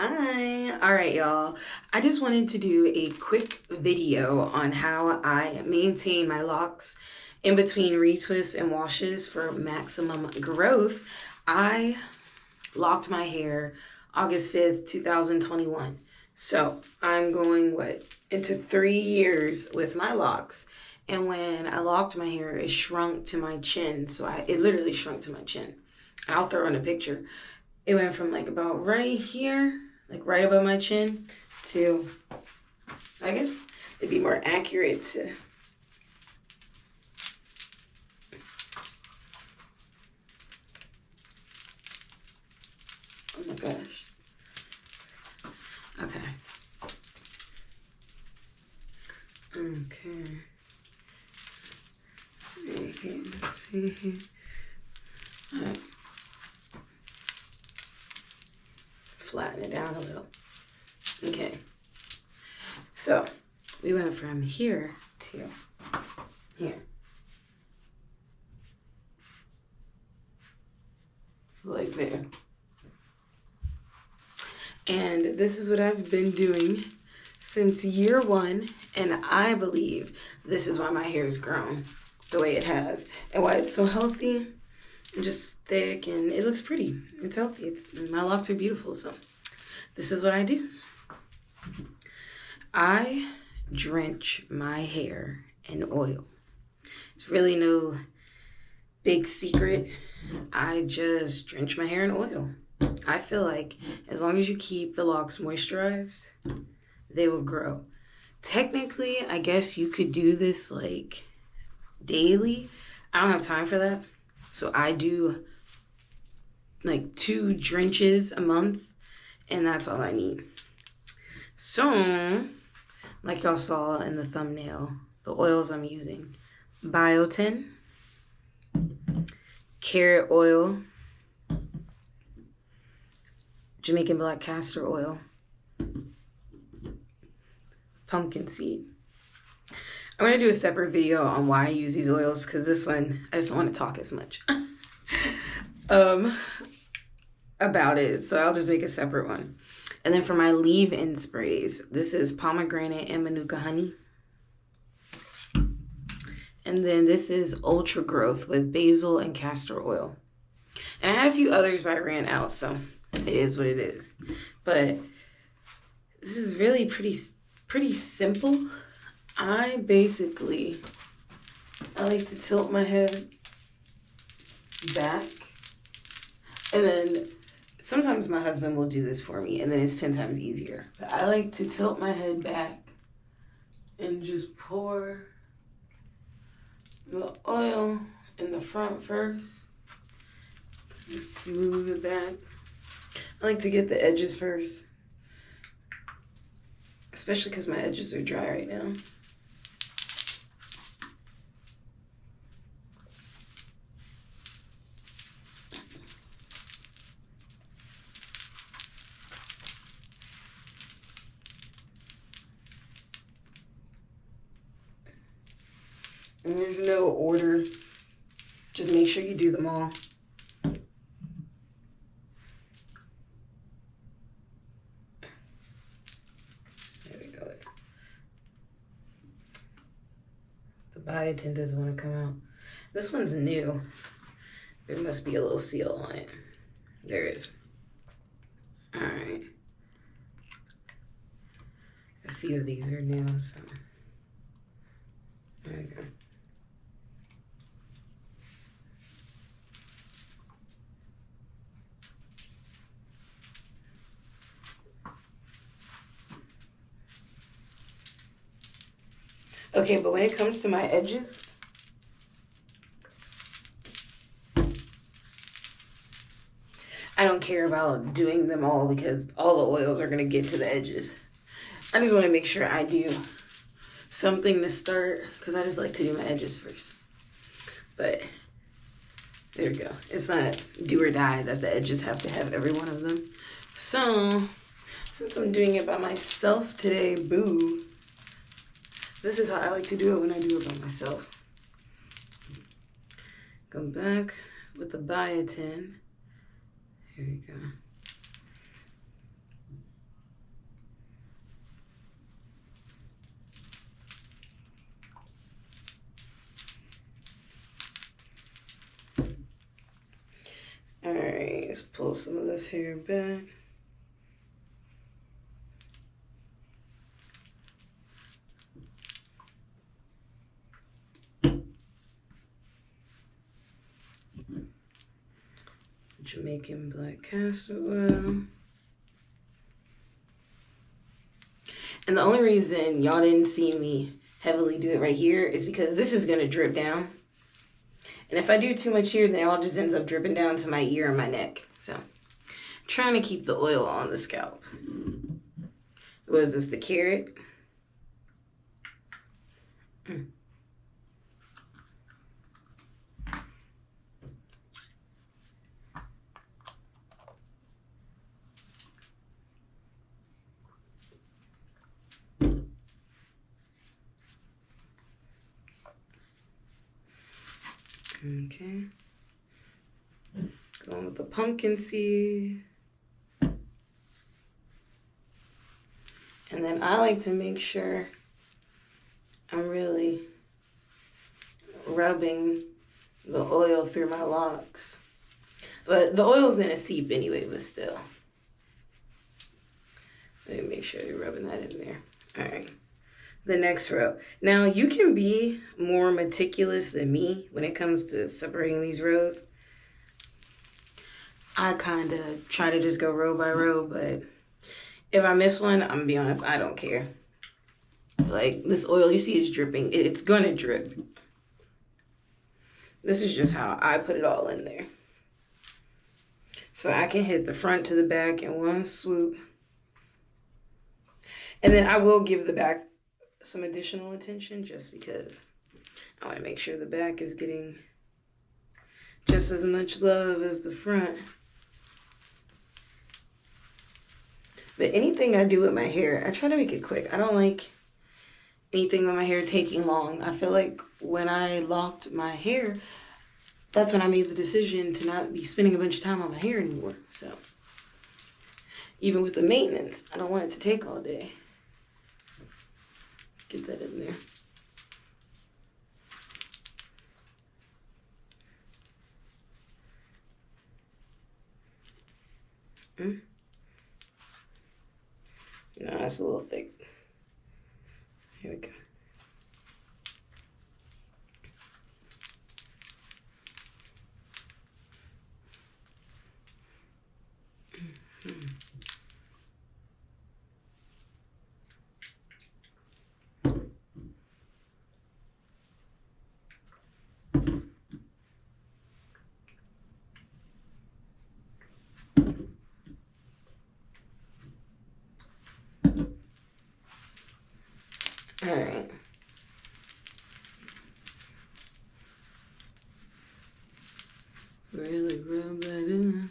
Hi. All right, y'all. I just wanted to do a quick video on how I maintain my locks in between retwists and washes for maximum growth. I locked my hair August 5th, 2021. So I'm going, into 3 years with my locks. And when I locked my hair, it shrunk to my chin. It literally shrunk to my chin. And I'll throw in a picture. It went from like about right here, like right above my chin, to, I guess it'd be more accurate to, oh my gosh. Okay. You can see. All right. Flatten it down a little. Okay. So we went from here to here. So like there. And this is what I've been doing since year one, and I believe this is why my hair has grown the way it has and why it's so healthy and just thick, and it looks pretty. It's healthy. My locks are beautiful. So this is what I do. I drench my hair in oil. It's really no big secret. I just drench my hair in oil. I feel like as long as you keep the locks moisturized, they will grow. Technically, I guess you could do this like daily. I don't have time for that. So I do like 2 drenches a month, and that's all I need. So, like y'all saw in the thumbnail, the oils I'm using: biotin, carrot oil, Jamaican black castor oil, pumpkin seed. I'm going to do a separate video on why I use these oils, because this one, I just don't want to talk as much about it. So I'll just make a separate one. And then for my leave-in sprays, this is pomegranate and manuka honey. And then this is Ultra Growth with basil and castor oil. And I had a few others, but I ran out, so it is what it is. But this is really pretty simple. I like to tilt my head back, and then sometimes my husband will do this for me, and then it's 10 times easier. But I like to tilt my head back and just pour the oil in the front first and smooth it back. I like to get the edges first, especially because my edges are dry right now. And there's no order. Just make sure you do them all. There we go. The biotin doesn't want to come out. This one's new. There must be a little seal on it. There is. All right. A few of these are new, so there we go. Okay, but when it comes to my edges, I don't care about doing them all because all the oils are going to get to the edges. I just want to make sure I do something to start, because I just like to do my edges first. But there we go. It's not do or die that the edges have to have every one of them. So, since I'm doing it by myself today, boo, this is how I like to do it when I do it by myself. Go back with the biotin. Here we go. Let's pull some of this hair back. Jamaican black castor oil. And the only reason y'all didn't see me heavily do it right here is because this is going to drip down. And if I do too much here, then it all just ends up dripping down to my ear and my neck. So, trying to keep the oil on the scalp. What is this, the carrot? Okay. Going with the pumpkin seed. And then I like to make sure I'm really rubbing the oil through my locks. But the oil's going to seep anyway, but still. Let me make sure you're rubbing that in there. All right. The next row. Now, you can be more meticulous than me when it comes to separating these rows. I kind of try to just go row by row, but if I miss one, I'm going to be honest, I don't care. Like, this oil you see is dripping. It's going to drip. This is just how I put it all in there. So I can hit the front to the back in one swoop. And then I will give the back some additional attention just because I want to make sure the back is getting just as much love as the front. But anything I do with my hair, I try to make it quick. I don't like anything with my hair taking long. I feel like when I locked my hair, that's when I made the decision to not be spending a bunch of time on my hair anymore. So even with the maintenance, I don't want it to take all day. Get that in there. No, that's a little thick. Here we go. All right. Really rub that in.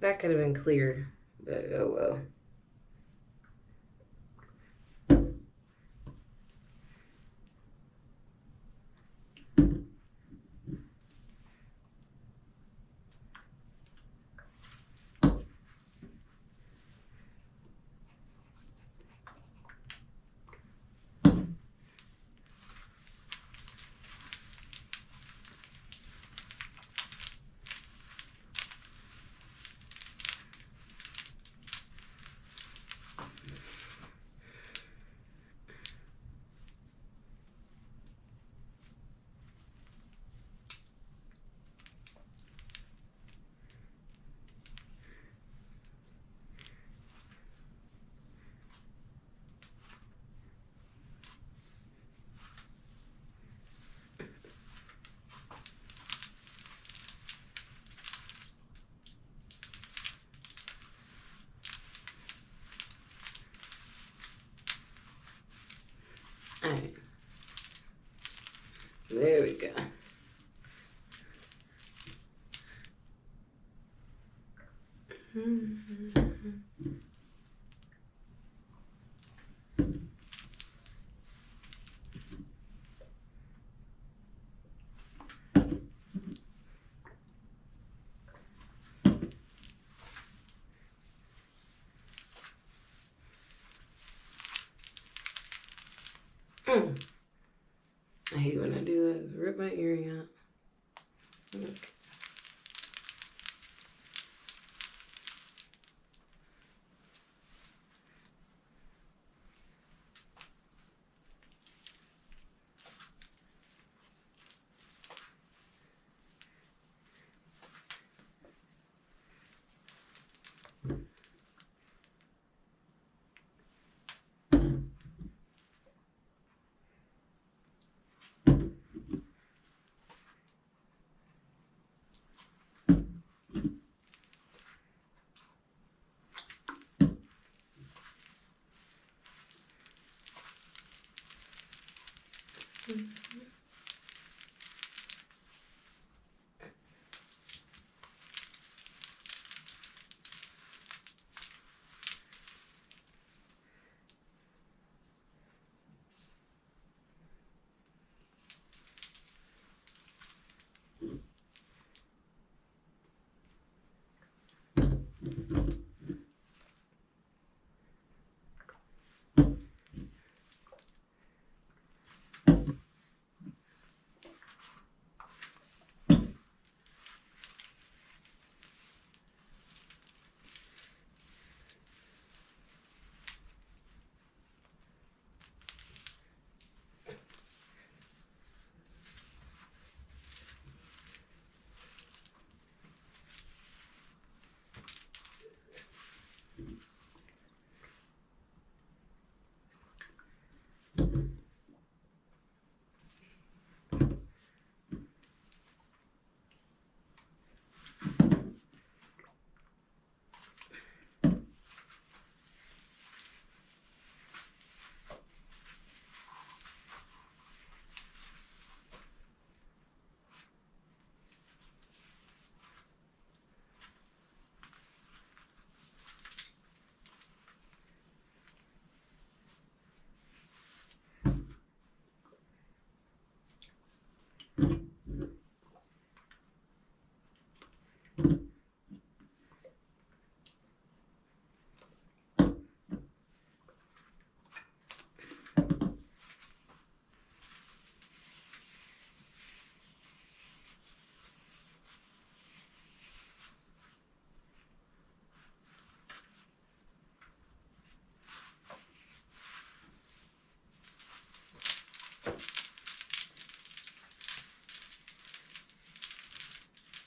That could have been clear, but oh well. my area. Look.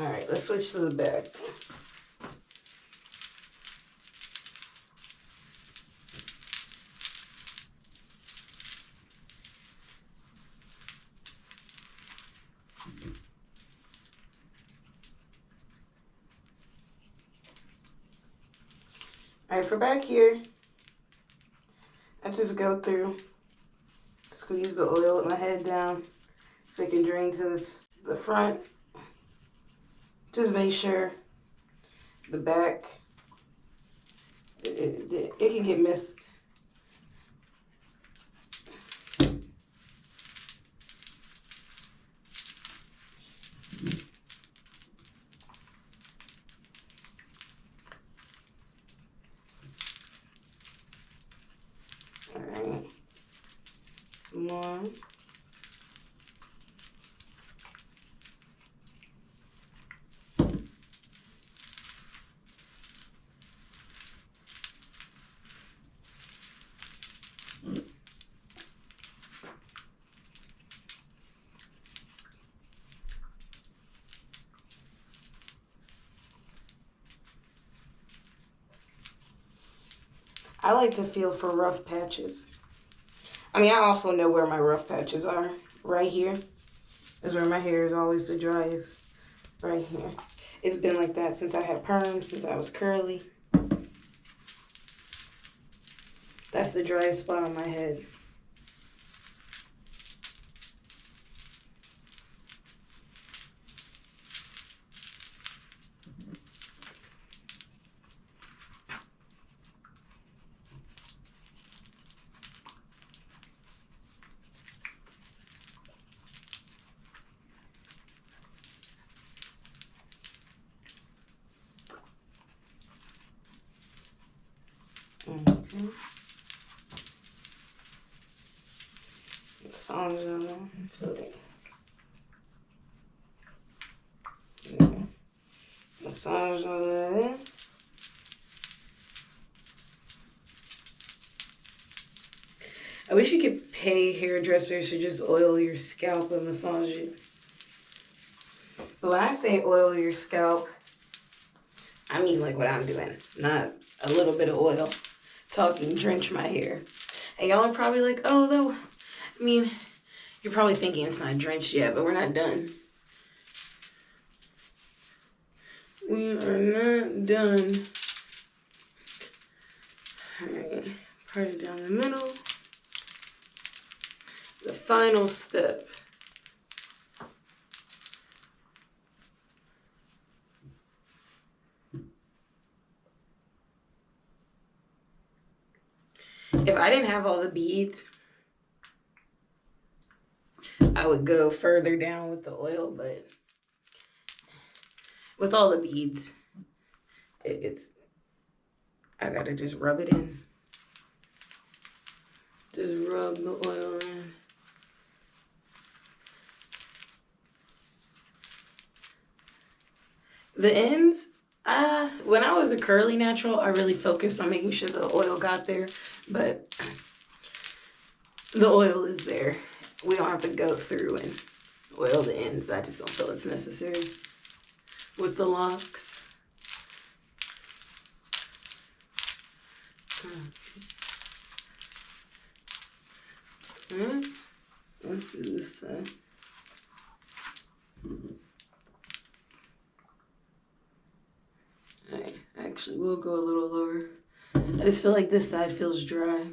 All right, let's switch to the back. All right, for back here, I just go through, squeeze the oil with my head down so it can drain to the front. Just make sure the back, it can get missed. All right, one. I like to feel for rough patches. I mean, I also know where my rough patches are. Right here is where my hair is always the driest. Right here. It's been like that since I had perms, since I was curly. That's the driest spot on my head. Okay. Songs on floating. massage all that. I wish you could pay hairdressers to just oil your scalp and massage it. But when I say oil your scalp, I mean like what I'm doing, not a little bit of oil. Talking drench my hair. And y'all are probably like, oh, though, I mean, you're probably thinking it's not drenched yet, but we're not done. We are not done. All right, part it down the middle. The final step. If I didn't have all the beads, I would go further down with the oil, but with all the beads, I gotta just rub it in. Just rub the oil in. The ends, when I was a curly natural, I really focused on making sure the oil got there, but the oil is there. We don't have to go through and oil the ends. I just don't feel it's necessary with the locks. Let's do this side. Alright, actually we'll go a little lower. I just feel like this side feels dry.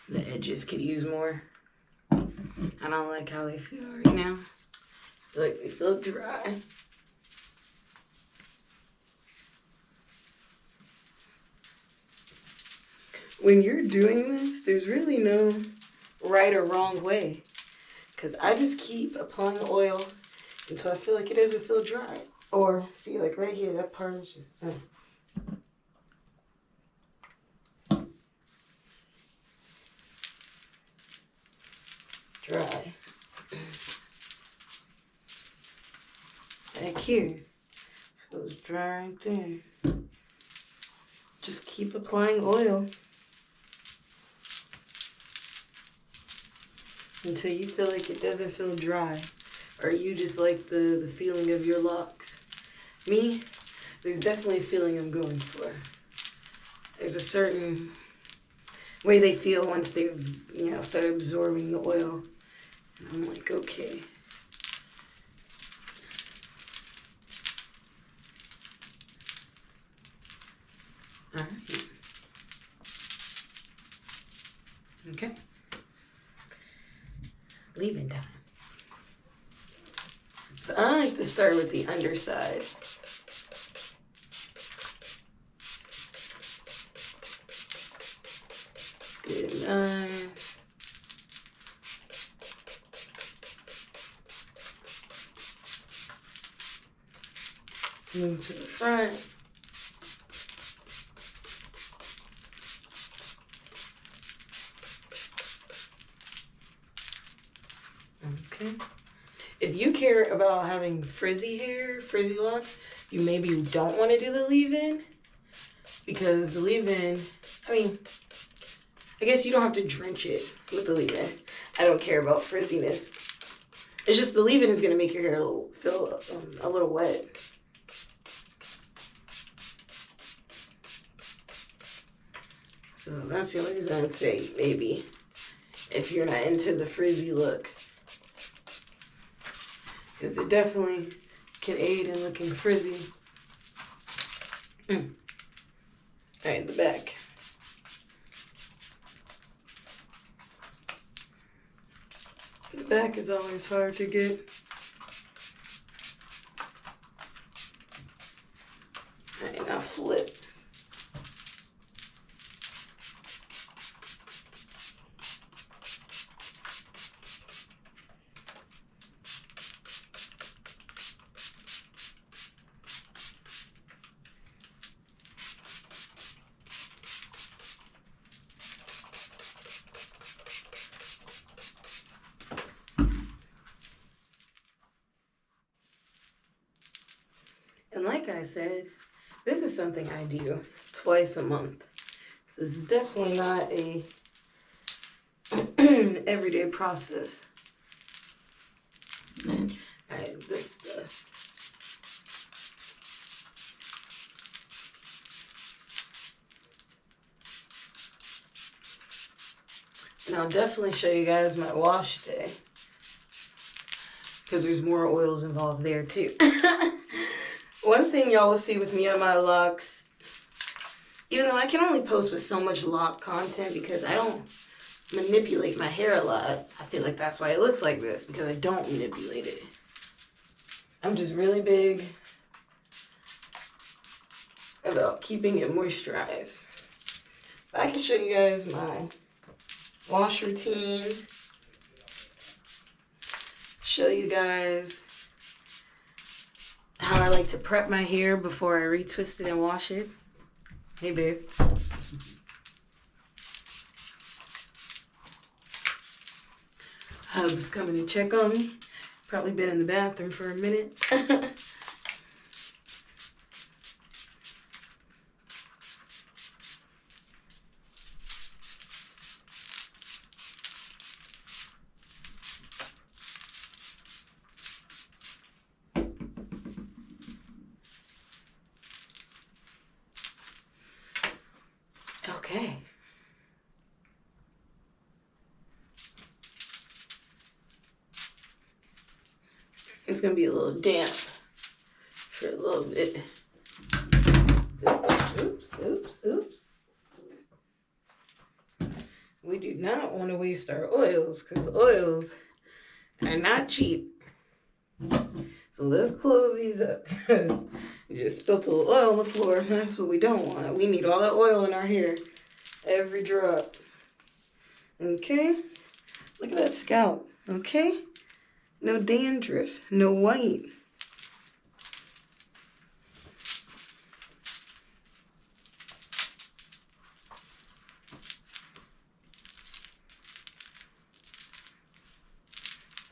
The edges could use more. I don't like how they feel right now. I feel like they feel dry. When you're doing this, there's really no right or wrong way. Because I just keep applying the oil until I feel like it doesn't feel dry. Or, see, like right here, that part is just... dry. Back here, feels dry right there. Just keep applying oil until you feel like it doesn't feel dry, or you just like the feeling of your locks. Me, there's definitely a feeling I'm going for. There's a certain way they feel once they've, started absorbing the oil. And I'm like, okay. All right. Okay. Leave-in time. So I like to start with the underside. Good nice. Move to the front. Okay. If you care about having frizzy hair, frizzy locks, you maybe don't want to do the leave-in, because the leave-in, I guess you don't have to drench it with the leave-in. I don't care about frizziness. It's just the leave-in is going to make your hair feel a little wet. So that's the only reason I'd say maybe, if you're not into the frizzy look. Because it definitely can aid in looking frizzy. Alright, the back. The back is always hard to get. like I said, this is something I do twice a month. So this is definitely not a everyday process. Alright, this stuff. And I'll definitely show you guys my wash day, because there's more oils involved there too. One thing y'all will see with me on my locks, even though I can only post with so much lock content because I don't manipulate my hair a lot. I feel like that's why it looks like this, because I don't manipulate it. I'm just really big about keeping it moisturized. But I can show you guys my wash routine. Show you guys how I like to prep my hair before I retwist it and wash it. Hey, babe. Hub's coming to check on me. Probably been in the bathroom for a minute. Okay. It's gonna be a little damp for a little bit. Oops. We do not want to waste our oils, because oils are not cheap. So let's close these up, because we just spilled a little oil on the floor. That's what we don't want. We need all that oil in our hair. Every drop. Okay? Look at that scalp. Okay? No dandruff. No white.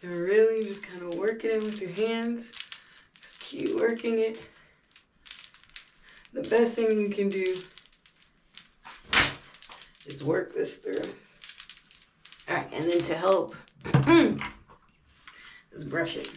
And really just kind of work it in with your hands. Just keep working it. The best thing you can do is work this through. Alright, and then to help, just brush it.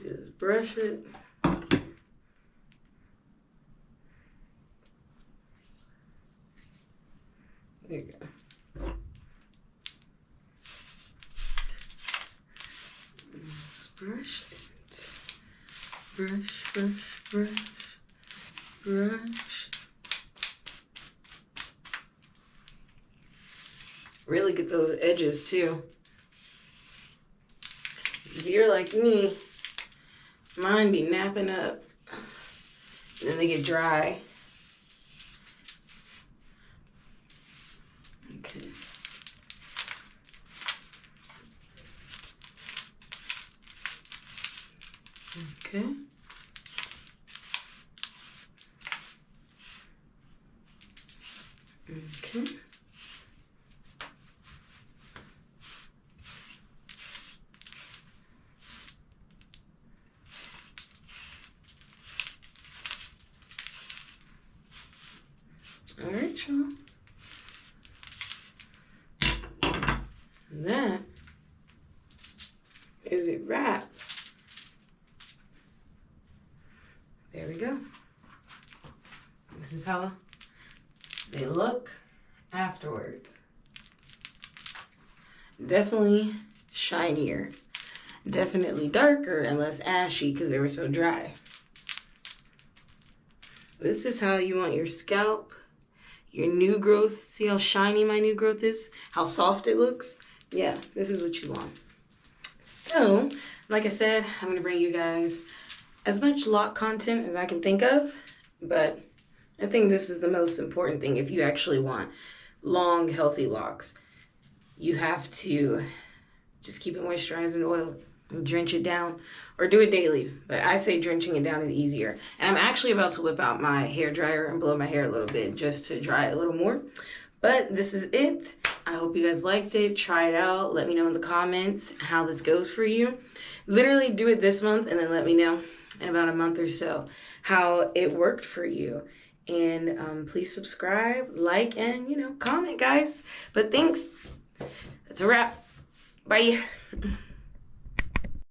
Just brush it. There you go. Just brush it. Brush. Really get those edges too. If you're like me, mine be napping up. And then they get dry. Okay. Okay. Okay. All right, y'all. And that is a wrap. There we go. This is how they look afterwards. Definitely shinier. Definitely darker and less ashy because they were so dry. This is how you want your scalp, your new growth. See how shiny my new growth is? How soft it looks? Yeah, this is what you want. So, like I said, I'm going to bring you guys as much lock content as I can think of, but I think this is the most important thing if you actually want long, healthy locks, you have to just keep it moisturized in oil and drench it down, or do it daily. But I say drenching it down is easier. And I'm actually about to whip out my hair dryer and blow my hair a little bit just to dry it a little more. But this is it. I hope you guys liked it. Try it out. Let me know in the comments how this goes for you. Literally do it this month and then let me know in about a month or so how it worked for you. And please subscribe, like, and, comment, guys. But thanks. That's a wrap. Bye.